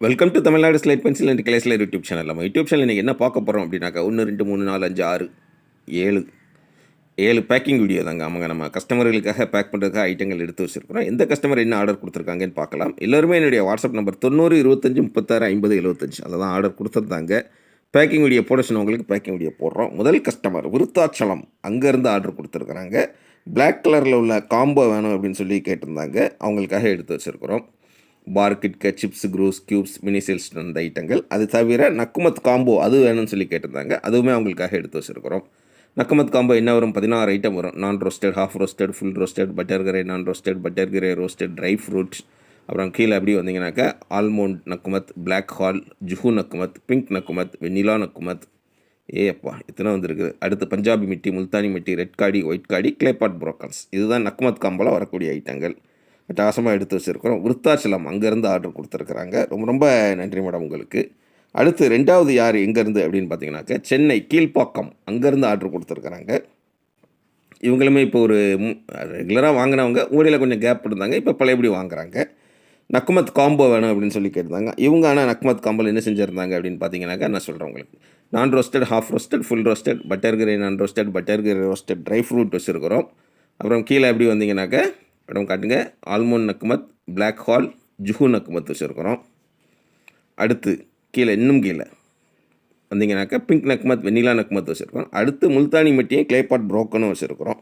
Welcome to Tamil Nadu slate pencil and clay slate YouTube channel. நம்ம YouTube channel இன்றைக்கி என்ன பார்க்க போகிறோம் அப்படின்னாக்கா 1 2 3 4 5 6 7 பேக்கிங் வீடியோ தாங்க. ஆமாங்க, நம்ம கஸ்டமர்களுக்காக பேக் பண்ணுறதுக்காக ஐட்டங்கள் எடுத்து வச்சுருக்கிறோம். எந்த கஸ்டமர் என்ன ஆர்டர் கொடுத்துருக்காங்கன்னு பார்க்கலாம். எல்லோருமே என்னுடைய வாட்ஸ்அப் நம்பர் 90 25 36 50 75 அதில் தான் ஆர்டர் கொடுத்துருந்தாங்க. பேக்கிங் வீடியோ போட சொன்னவங்களுக்கு பேக்கிங் வீடியோ போடுறோம். முதல் கஸ்டமர் விருத்தாச்சலம் அங்கேருந்து ஆர்டர் கொடுத்துருக்குறாங்க. பிளாக் கலரில் உள்ள காம்போ வேணும் அப்படின்னு சொல்லி கேட்டிருந்தாங்க. அவங்களுக்காக எடுத்து வச்சுருக்கிறோம். பார், கிட்கட், சிப்ஸ், க்ரூஸ், க்யூப்ஸ், மினி சேல்ஸ் அந்த ஐட்டங்கள். அது தவிர நக்குமத் காம்போ அது வேணும்னு சொல்லி கேட்டிருந்தாங்க. அதுவுமே அவங்களுக்காக எடுத்து வச்சுருக்கிறோம். நக்குமத் காம்போ என்ன வரும்? 16 ஐட்டம் வரும். Non roasted, half roasted, full roasted, butter grey non roasted, butter grey roasted, dry fruits. அப்புறம் கீழே அப்படி வந்தீங்கன்னாக்கா ஆல்மோண்ட் நக்குமத், பிளாக் ஹால், ஜுஹு நக்குமத், பிங்க் நக்குமத், வெண்ணிலா நக்குமத். அப்பா இத்தனை வந்துருக்குது. அடுத்து பஞ்சாபி மிட்டி, முல்தானி மிட்டி, ரெட் காடி, ஒயிட் காடி, கிளேபாட் புரோக்கன்ஸ். இதுதான் நக்குமத் காம்போவில் வரக்கூடிய ஐட்டங்கள். அட்டகாசமாக எடுத்து வச்சுருக்கிறோம். விருத்தாச்சலம் அங்கேருந்து ஆர்டர் கொடுத்துருக்குறாங்க. ரொம்ப ரொம்ப நன்றி மேடம் உங்களுக்கு. அடுத்து ரெண்டாவது யார் எங்கேருந்து அப்படின்னு பார்த்தீங்கன்னாக்க சென்னை கீழ்ப்பாக்கம் அங்கேருந்து ஆர்டர் கொடுத்துருக்குறாங்க. இவங்களுமே இப்போ ஒரு ரெகுலராக வாங்கினவங்க, ஊழியில் கொஞ்சம் கேப் இருந்தாங்க, இப்போ பழையபடி வாங்குறாங்க. நக்குமத் காம்போ வேணும் அப்படின்னு சொல்லி கேட்டிருந்தாங்க. இவங்க ஆனால் நக்குமத் காம்போவில் என்ன செஞ்சுருந்தாங்க அப்படின்னு பார்த்தீங்கன்னாக்கா நான் சொல்கிறேன் உங்களுக்கு. Non roasted, half roasted, full roasted, butter grey non roasted, butter grey roasted, dry fruit வச்சுருக்கிறோம். அப்புறம் கீழே எப்படி வந்தீங்கன்னாக்கா மேடம் காட்டுங்க, ஆல்மோண்ட் நக்குமத், பிளாக் ஹால், ஜுஹு நக்குமத் வச்சுருக்கிறோம். அடுத்து கீழே இன்னும் கீழே வந்தீங்கன்னாக்கா பிங்க் நக்குமத், வெண்ணிலா நக்குமத் வச்சுருக்கிறோம். அடுத்து முல்தானி மிட்டியும் கிளேபாட் புரோக்கனும் வச்சுருக்கிறோம்.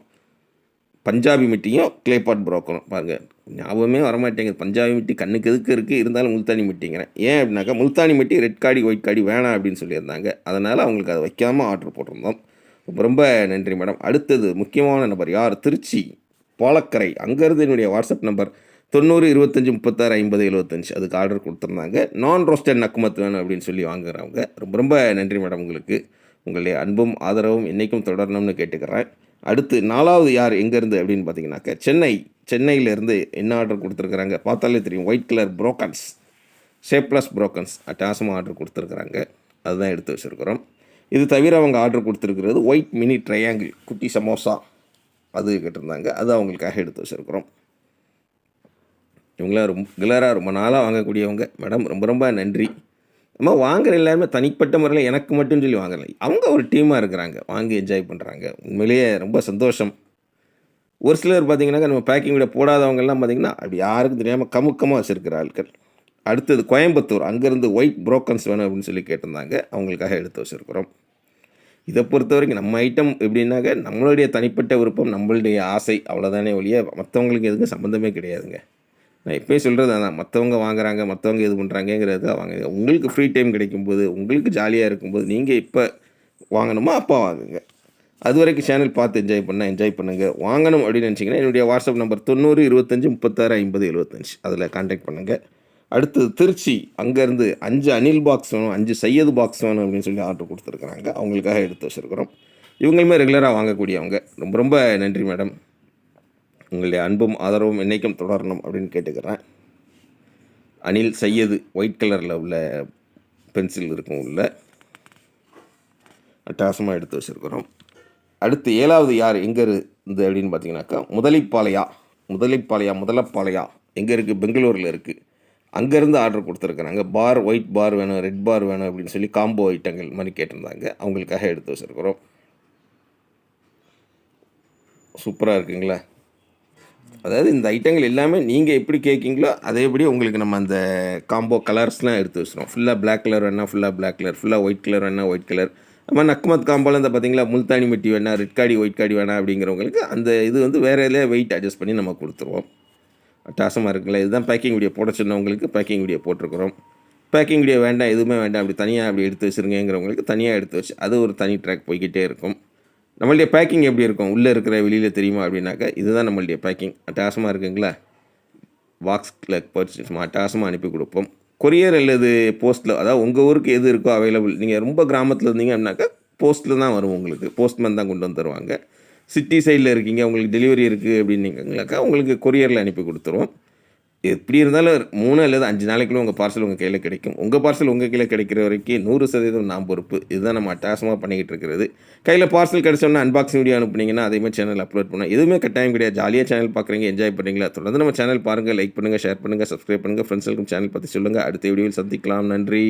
பஞ்சாபி மிட்டியும் கிளேபாட் புரோக்கனும். பாருங்கள், ஞாபகமே வரமாட்டேங்குது. பஞ்சாபி மிட்டி கண்ணுக்கு எதுக்கு இருக்குது, இருந்தாலும் முல்தானி மிட்டிங்கிறேன். ஏன் அப்படின்னாக்கா முல்தானி மிட்டி ரெட் காடி, ஒயிட் காடி வேணாம் அப்படின்னு சொல்லியிருந்தாங்க. அதனால் அவங்களுக்கு அதை வைக்காமல் ஆர்டர் போட்டிருந்தோம். ரொம்ப நன்றி மேடம். அடுத்தது முக்கியமான நபர் யார்? திருச்சி பாலக்கரை அங்கேருந்து என்னுடைய வாட்ஸ்அப் நம்பர் 90 25 36 50 75 அதுக்கு ஆர்டர் கொடுத்துருந்தாங்க. நான் ரோஸ்டட் நக்குமத் வேணும் அப்படின்னு சொல்லி வாங்குறவங்க. ரொம்ப ரொம்ப நன்றி மேடம் உங்களுக்கு. உங்களுடைய அன்பும் ஆதரவும் என்றைக்கும் தொடரணும்னு கேட்டுக்கிறேன். அடுத்து நாலாவது யார் எங்கேருந்து அப்படின்னு பார்த்தீங்கன்னாக்க சென்னையிலேருந்து என்ன ஆர்டர் கொடுத்துருக்குறாங்க பார்த்தாலே தெரியும். ஒயிட் கலர் புரோக்கன்ஸ், ஷேப்லெஸ் புரோக்கன்ஸ் அட்டாசமாக ஆர்டர் கொடுத்துருக்குறாங்க. அதுதான் எடுத்து வச்சுருக்கிறோம். இது தவிர அவங்க ஆர்டர் கொடுத்துருக்கிறது ஒயிட் மினி ட்ரையாங்கிள் குட்டி சமோசா, அது கேட்டிருந்தாங்க. அது அவங்களுக்காக எடுத்து வச்சுருக்குறோம். இவங்களாம் ரெகுலராக ரொம்ப நாளாக வாங்கக்கூடியவங்க மேடம். ரொம்ப ரொம்ப நன்றி. நம்ம வாங்குகிற எல்லாருமே தனிப்பட்ட முறையில் எனக்கு மட்டும் சொல்லி வாங்கலை, அவங்க ஒரு டீமாக இருக்கிறாங்க, வாங்கி என்ஜாய் பண்ணுறாங்க. உண்மையிலேயே ரொம்ப சந்தோஷம். ஒரு சிலர் பார்த்திங்கனாக்கா நம்ம பேக்கிங் விட போடாதவங்கெல்லாம் பார்த்திங்கன்னா அப்படி யாருக்கும் தெரியாமல் கமுக்கமாக வச்சுருக்கிற ஆட்கள். அடுத்தது கோயம்புத்தூர் அங்கேருந்து ஒயிட் புரோக்கன்ஸ் வேணும் அப்படின்னு சொல்லி கேட்டிருந்தாங்க. அவங்களுக்காக எடுத்து வச்சுருக்குறோம். இதை பொறுத்த வரைக்கும் நம்ம ஐட்டம் எப்படின்னாக்க நம்மளுடைய தனிப்பட்ட விருப்பம், நம்மளுடைய ஆசை, அவ்வளோதானே ஒழிய மற்றவங்களுக்கு எதுக்கும் சம்மந்தமே கிடையாதுங்க. நான் எப்போயும் சொல்கிறது அதான், மற்றவங்க வாங்குறாங்க, மற்றவங்க இது பண்ணுறாங்கங்கிறது வாங்க. உங்களுக்கு ஃப்ரீ டைம் கிடைக்கும்போது, உங்களுக்கு ஜாலியாக இருக்கும்போது, நீங்கள் இப்போ வாங்கணுமோ அப்போ வாங்குங்க. அது வரைக்கும் சேனல் பார்த்து என்ஜாய் பண்ணுங்கள். வாங்கணும் அப்படின்னு நினச்சிங்கன்னா என்னுடைய வாட்ஸ்அப் நம்பர் 90 25 36 50 75 அதில் கான்டாக்ட் பண்ணுங்கள். அடுத்தது திருச்சி அங்கேருந்து 5 அனில் பாக்ஸ் வேணும், 5 சையது பாக்ஸ் வேணும் அப்படின்னு சொல்லி ஆர்டர் கொடுத்துருக்குறாங்க. அவங்களுக்காக எடுத்து வச்சுருக்கிறோம். இவங்களுமே ரெகுலராக வாங்கக்கூடியவங்க. ரொம்ப ரொம்ப நன்றி மேடம். உங்களுடைய அன்பும் ஆதரவும் என்றைக்கும் தொடரணும் அப்படின்னு கேட்டுக்கிறேன். அனில் சையது ஒயிட் கலரில் உள்ள பென்சில் இருக்கும் உள்ள அட்டகாசமாக எடுத்து வச்சுருக்கிறோம். அடுத்து 7வது யார் எங்கே இருந்து அப்படின்னு பார்த்தீங்கன்னாக்கா முதலப்பாளையா எங்கே இருக்குது? பெங்களூரில் இருக்குது. அங்கேருந்து ஆர்டர் கொடுத்துருக்குறாங்க. பார், ஒயிட் பார் வேணும், ரெட் பார் வேணும் அப்படின்னு சொல்லி காம்போ ஐட்டங்கள் மாதிரி கேட்டிருந்தாங்க. அவங்களுக்காக எடுத்து வச்சுருக்குறோம். சூப்பராக இருக்குங்களா? அதாவது இந்த ஐட்டங்கள் எல்லாமே நீங்கள் எப்படி கேட்கிங்களோ அதேபடி உங்களுக்கு நம்ம அந்த காம்போ கலர்ஸ்லாம் எடுத்து வச்சுருவோம். ஃபுல்லாக பிளாக் கலர் வேணால் ஃபுல்லாக பிளாக் கலர், ஃபுல்லாக ஒயிட் கலர் வேணால் ஒயிட் கலர். நம்ம நக்குமத் காம்போவில் இந்த பார்த்திங்களா முல்தானி மிட்டி வேணால், ரெட் காடி, ஒயிட் காடி வேணாம் அப்படிங்கிறவங்களுக்கு அந்த இது வந்து வேறு இதில் வெயிட் அட்ஜஸ்ட் பண்ணி நம்ம கொடுத்துருவோம். அட்டாசமாக இருக்குங்களா? இதுதான் பேக்கிங் வீடியோ போட சொன்னவங்களுக்கு பேக்கிங் வீடியோ போட்டிருக்கிறோம். பேக்கிங் வீடியோ வேண்டாம், எதுவுமே வேண்டாம், அப்படி தனியாக அப்படி எடுத்து வச்சுருங்கிறவங்களுக்கு தனியாக எடுத்து வச்சு அது ஒரு தனி ட்ராக் போய்கிட்டே இருக்கும். நம்மளுடைய பேக்கிங் எப்படி இருக்கும், உள்ளே இருக்கிற வெளியில் தெரியுமா அப்படின்னாக்கா இதுதான் நம்மளுடைய பேக்கிங். அட்டகாசமாக இருக்குங்களா? பாக்ஸில் பர்ச்சேஸ் அட்டகாசமாக அனுப்பி கொடுப்போம். கொரியர் அல்லது போஸ்ட்டில், அதாவது உங்கள் ஊருக்கு எது இருக்கோ அவைலபிள். நீங்கள் ரொம்ப கிராமத்தில் இருந்தீங்க அப்படின்னாக்கா போஸ்ட்டில் தான் வரும். உங்களுக்கு போஸ்ட்மேன் தான் கொண்டு வந்து தருவாங்க. சிட்டி சைடில் இருக்கீங்க, உங்களுக்கு டெலிவரி இருக்குது அப்படின்னீங்கனாக்கா உங்களுக்கு கொரியரில் அனுப்பி கொடுத்துருவோம். எப்படி இருந்தாலும் 3 அல்லது 5 நாளைக்குள்ள உங்க பார்சல் உங்க கையில கிடைக்கும். உங்க பார்சல் உங்க கையில கிடைக்கிற வரைக்கும் 100% நான் பொறுப்பு. இதுதான் நம்ம அட்டகாசமா பண்ணிக்கிட்டு இருக்கிறது. கையில பார்சல் கிடைச்சோனே அன்பாக்சிங் வீடியோ அனுப்புனீங்கன்னா, அதையுமே சேனல்ல அப்லோட் பண்ணுவேன். எதுவுமே கட்டாயம் கிடையாது. ஜாலியா சேனல் பார்க்குறீங்க, என்ஜாய் பண்ணுறீங்களா? தொடர்ந்து நம்ம சேனல் பாருங்க, லைக் பண்ணுங்க, ஷேர் பண்ணுங்க, சப்ஸ்கிரைப் பண்ணுங்க. ஃப்ரெண்ட்ஸுக்கும் சேனல் பத்தி சொல்லுங்க. அடுத்த வீடியோவில் சந்திக்கலாம். நன்றி.